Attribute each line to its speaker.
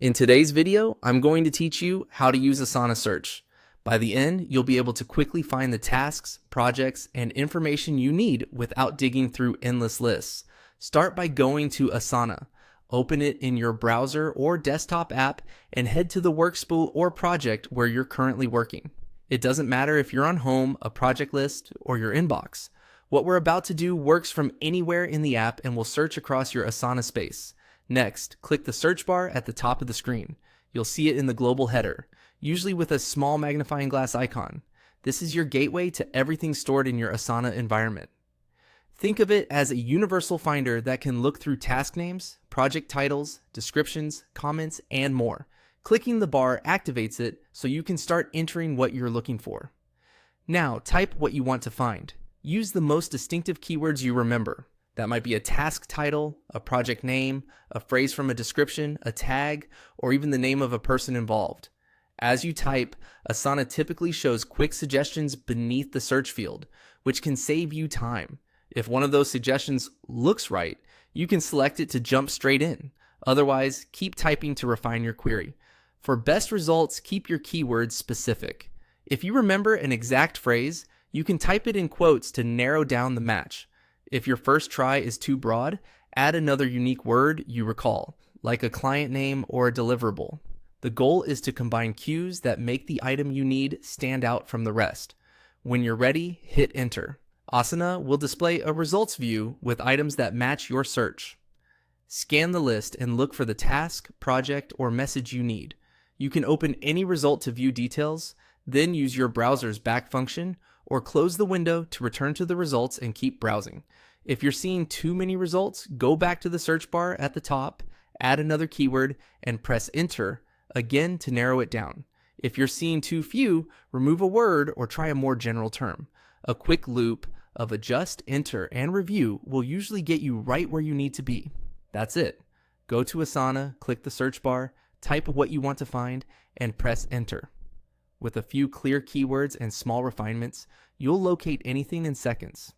Speaker 1: In today's video, I'm going to teach you how to use Asana Search. By the end, you'll be able to quickly find the tasks, projects, and information you need without digging through endless lists. Start by going to Asana. Open it in your browser or desktop app and head to the work spool or project where you're currently working. It doesn't matter if you're on home, a project list, or your inbox. What we're about to do works from anywhere in the app and will search across your Asana space. Next, click the search bar at the top of the screen. You'll see it in the global header, usually with a small magnifying glass icon. This is your gateway to everything stored in your Asana environment. Think of it as a universal finder that can look through task names, project titles, descriptions, comments, and more. Clicking the bar activates it so you can start entering what you're looking for. Now, type what you want to find. Use the most distinctive keywords you remember. That might be a task title, a project name, a phrase from a description, a tag, or even the name of a person involved. As you type, Asana typically shows quick suggestions beneath the search field, which can save you time. If one of those suggestions looks right, you can select it to jump straight in. Otherwise, keep typing to refine your query. For best results, keep your keywords specific. If you remember an exact phrase, you can type it in quotes to narrow down the match. If your first try is too broad, add another unique word you recall, like a client name or a deliverable. The goal is to combine cues that make the item you need stand out from the rest. When you're ready, hit enter. Asana will display a results view with items that match your search. Scan the list and look for the task, project, or message you need. You can open any result to view details, then use your browser's back function, or close the window to return to the results and keep browsing. If you're seeing too many results, go back to the search bar at the top, add another keyword, and press enter again to narrow it down. If you're seeing too few, remove a word or try a more general term. A quick loop of adjust, enter, and review will usually get you right where you need to be. That's it. Go to Asana, click the search bar, type what you want to find, and press enter. With a few clear keywords and small refinements, you'll locate anything in seconds.